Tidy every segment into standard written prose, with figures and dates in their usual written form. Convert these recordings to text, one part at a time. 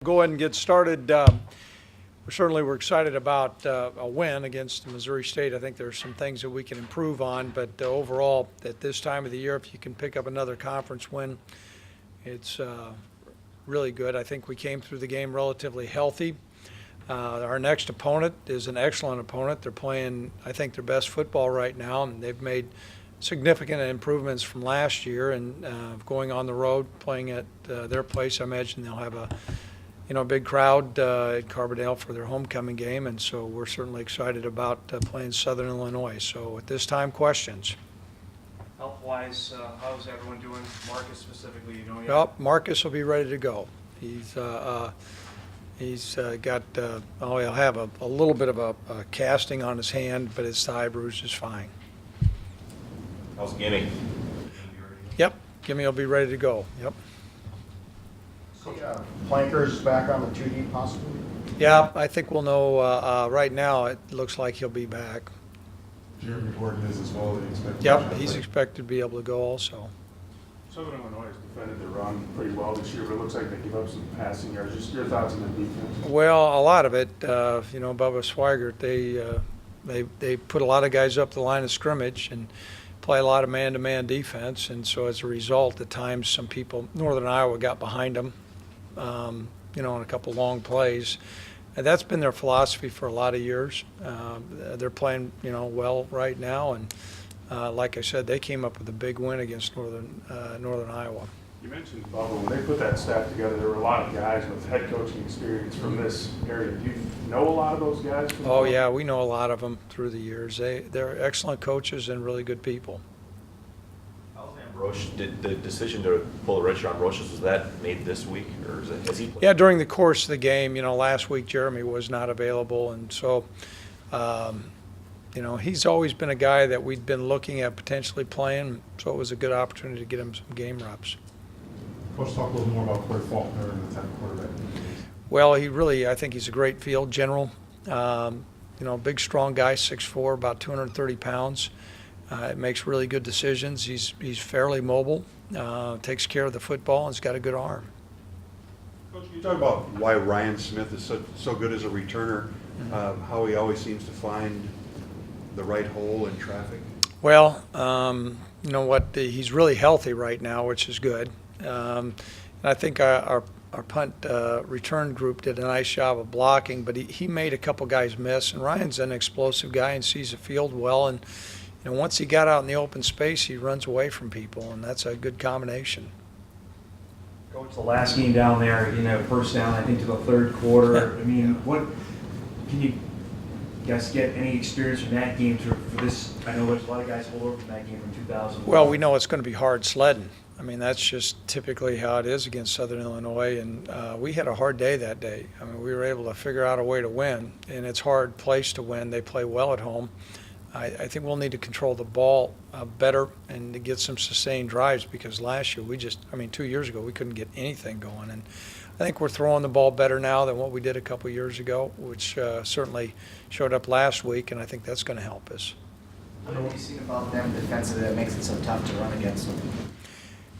Go ahead and get started. We're excited about a win against Missouri State. I think there's some things that we can improve on, but overall, at this time of the year, if you can pick up another conference win, it's really good. I think we came through the game relatively healthy. Our next opponent is an excellent opponent. They're playing, I think, their best football right now, and they've made significant improvements from last year. And going on the road, playing at their place, I imagine they'll have a big crowd at Carbondale for their homecoming game, and so we're certainly excited about playing Southern Illinois. So at this time, questions? Health-wise, how's everyone doing? Marcus specifically, you know yet? Well, Marcus will be ready to go. He's got he'll have a little bit of a casting on his hand, but his thigh bruise is fine. How's Gimme? Yep, Gimme will be ready to go. Yep. Plankers back on the 2D possibly? Yeah, I think we'll know. Right now, it looks like he'll be back. Jeremy Gordon is as well. Yep, he's expected to be able to go also. Southern Illinois has defended the run pretty well this year, but it looks like they give up some passing yards. Just your thoughts on the defense? Well, a lot of it, Bubba Swigert, they put a lot of guys up the line of scrimmage and play a lot of man-to-man defense, and so as a result, at times some people, Northern Iowa got behind them, on a couple long plays. And that's been their philosophy for a lot of years. They're playing, well right now, and like I said, they came up with a big win against Northern Iowa. You mentioned Bubba. When they put that staff together, there were a lot of guys with head coaching experience from this area. Do you know a lot of those guys? Oh yeah, we know a lot of them through the years. They're excellent coaches and really good people. Roche, did the decision to pull the red shirt on Roches, was that made this week, or has he played? Yeah, during the course of the game, last week Jeremy was not available, and so, he's always been a guy that we'd been looking at potentially playing, so it was a good opportunity to get him some game reps. Coach, talk a little more about Corey Faulkner and the type of quarterback. Well, I think he's a great field general. Big, strong guy, 6'4", about 230 pounds. Makes really good decisions. He's fairly mobile, takes care of the football, and he's got a good arm. Coach, you talk about why Ryan Smith is so good as a returner, how he always seems to find the right hole in traffic. Well, you know what? He's really healthy right now, which is good. And I think our punt return group did a nice job of blocking, but he made a couple guys miss. And Ryan's an explosive guy and sees the field well. And once he got out in the open space, he runs away from people, and that's a good combination. Coach, the last game down there, first down, I think, to the third quarter. I mean, what can you guys get any experience from that game for this? I know there's a lot of guys hold over from that game from 2000. Well, we know it's going to be hard sledding. I mean, that's just typically how it is against Southern Illinois, and we had a hard day that day. I mean, we were able to figure out a way to win, and it's a hard place to win. They play well at home. I think we'll need to control the ball better and to get some sustained drives, because last year 2 years ago, we couldn't get anything going. And I think we're throwing the ball better now than what we did a couple years ago, which certainly showed up last week, and I think that's going to help us. What have you seen about them defensively that makes it so tough to run against them?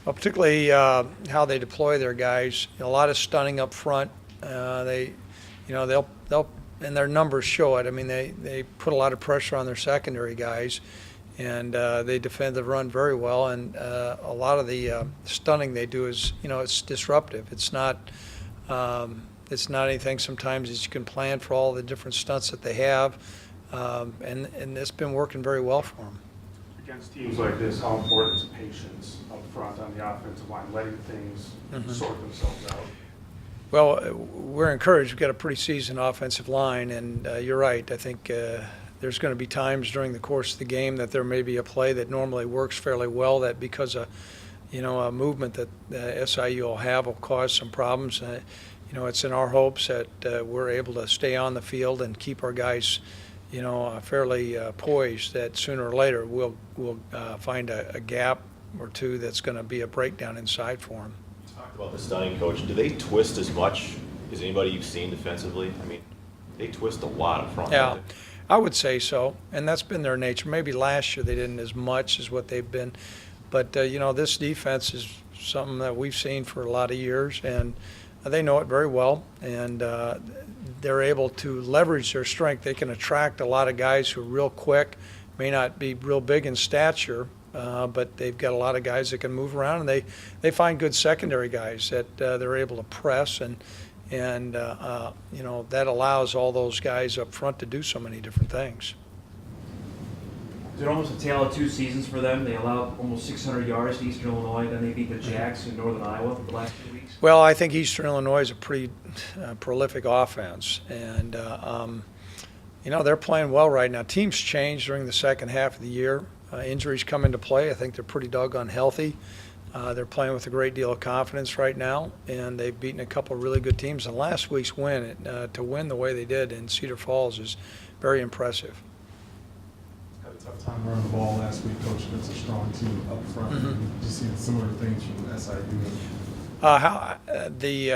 Well, particularly how they deploy their guys. A lot of stunning up front. They'll and their numbers show it. I mean, they put a lot of pressure on their secondary guys, and they defend the run very well. And a lot of the stunning they do is, it's disruptive. It's not anything sometimes that you can plan for all the different stunts that they have, and it's been working very well for them. Against teams like this, how important is patience up front on the offensive line, letting things sort themselves out? Well, we're encouraged. We've got a pretty seasoned offensive line, and you're right. I think there's going to be times during the course of the game that there may be a play that normally works fairly well that because of, a movement that SIU will have will cause some problems. It's in our hopes that we're able to stay on the field and keep our guys, fairly poised, that sooner or later we'll find a gap or two that's going to be a breakdown inside for them. About the stunning, coach, do they twist as much as anybody you've seen defensively? I mean, they twist a lot up front. Yeah, I would say so, and that's been their nature. Maybe last year they didn't as much as what they've been, but this defense is something that we've seen for a lot of years, and they know it very well, and they're able to leverage their strength. They can attract a lot of guys who are real quick, may not be real big in stature, but they've got a lot of guys that can move around, and they find good secondary guys that they're able to press, and that allows all those guys up front to do so many different things. Is it almost a tale of two seasons for them? They allowed almost 600 yards to Eastern Illinois, then they beat the Jacks in Northern Iowa the last 2 weeks. Well, I think Eastern Illinois is a pretty prolific offense, and they're playing well right now. Teams change during the second half of the year. Injuries come into play. I think they're pretty doggone healthy. They're playing with a great deal of confidence right now, and they've beaten a couple of really good teams. And last week's win, to win the way they did in Cedar Falls, is very impressive. Had a tough time running the ball last week, Coach, against a strong team up front. Mm-hmm. Just seeing similar things from SIU.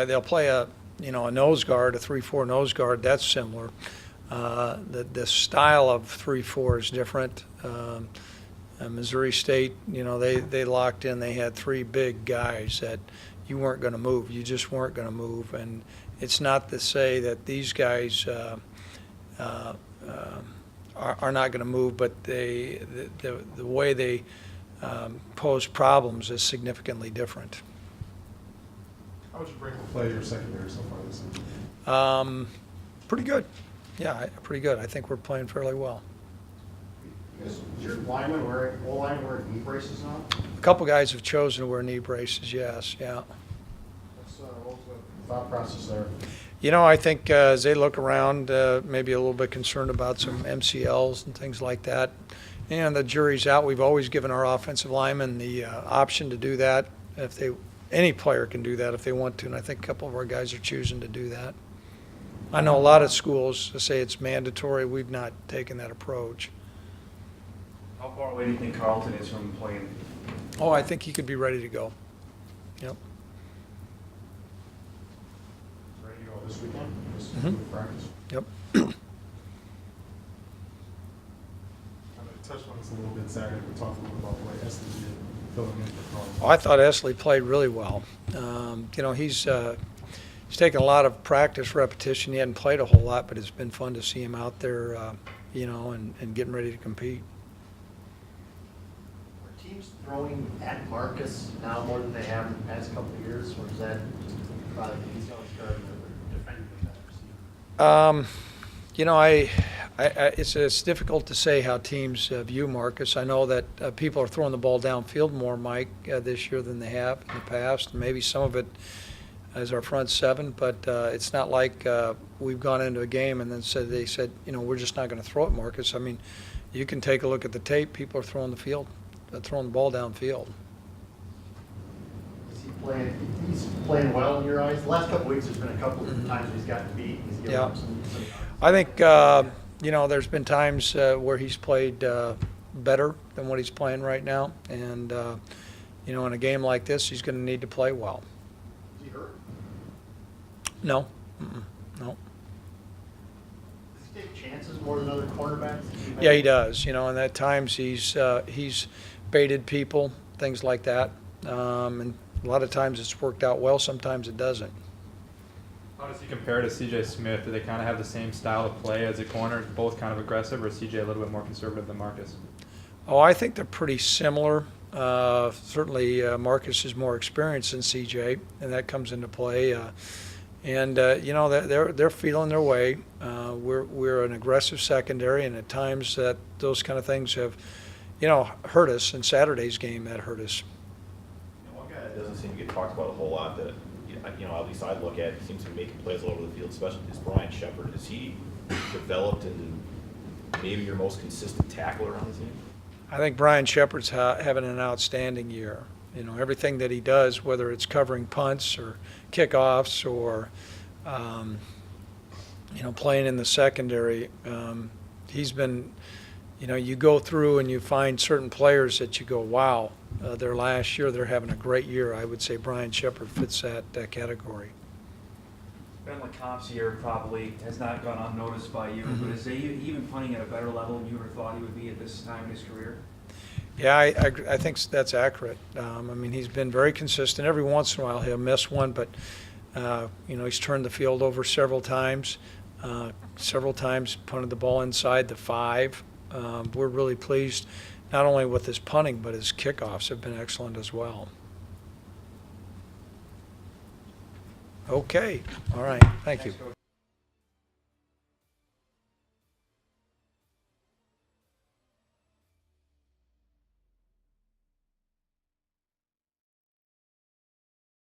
They'll play a nose guard, a 3-4 nose guard. That's similar. The style of 3-4 is different. Missouri State, they locked in. They had three big guys that you weren't going to move. You just weren't going to move. And it's not to say that these guys are not going to move, but the way they pose problems is significantly different. How would you break the play your secondary so far this season? Pretty good. Yeah, pretty good. I think we're playing fairly well. Is your lineman wearing knee braces now? A couple guys have chosen to wear knee braces, yes, yeah. What was the thought process there? I think as they look around, maybe a little bit concerned about some MCLs and things like that. And the jury's out. We've always given our offensive linemen the option to do that. Any player can do that if they want to, and I think a couple of our guys are choosing to do that. I know a lot of schools say it's mandatory. We've not taken that approach. How far away do you think Carlton is from playing? Oh, I think he could be ready to go. Yep. Ready to go this weekend? Just Mhm. practice? Yep. I know you touched on this a little bit Saturday. We talked a little about the way Esley did filling in for Carlton. Oh, I thought Esley played really well. He's taken a lot of practice repetition. He hadn't played a whole lot, but it's been fun to see him out there, and getting ready to compete. Are teams throwing at Marcus now more than they have in the past couple of years, or is that probably he's always starting to defend the better? It's difficult to say how teams view Marcus. I know that people are throwing the ball downfield more, Mike, this year than they have in the past. Maybe some of it as our front seven, but it's not like we've gone into a game and then they said, we're just not going to throw it, Marcus. I mean, you can take a look at the tape. People are throwing the ball downfield. He's playing well in your eyes. The last couple of weeks, there's been a couple of times he's gotten beat. He's given up some yards. I think, there's been times where he's played better than what he's playing right now. And, in a game like this, he's going to need to play well. Is he hurt? No. Mm-mm. No. Does he take chances more than other cornerbacks? Yeah, he does. And at times he's baited people, things like that. And a lot of times it's worked out well. Sometimes it doesn't. How does he compare to C.J. Smith? Do they kind of have the same style of play as a corner, both kind of aggressive, or is C.J. a little bit more conservative than Marcus? Oh, I think they're pretty similar. Certainly Marcus is more experienced than C.J., and that comes into play. They're feeling their way. We're an aggressive secondary, and at times those kind of things have, hurt us. In Saturday's game, that hurt us. One guy that doesn't seem to get talked about a whole lot that, at least I look at, seems to be making plays all over the field, especially is Brian Shepard. Has he developed into maybe your most consistent tackler on the team? I think Brian Shepard's having an outstanding year. Everything that he does, whether it's covering punts or kickoffs or, playing in the secondary, he's been, you go through and you find certain players that you go, wow, their last year they're having a great year. I would say Brian Shepard fits that category. Ben LeComp's year probably has not gone unnoticed by you, but is he even playing at a better level than you ever thought he would be at this time in his career? Yeah, I think that's accurate. He's been very consistent. Every once in a while he'll miss one, but He's turned the field over several times punted the ball inside the 5. We're really pleased not only with his punting, but his kickoffs have been excellent as well. Okay, all right, thank you.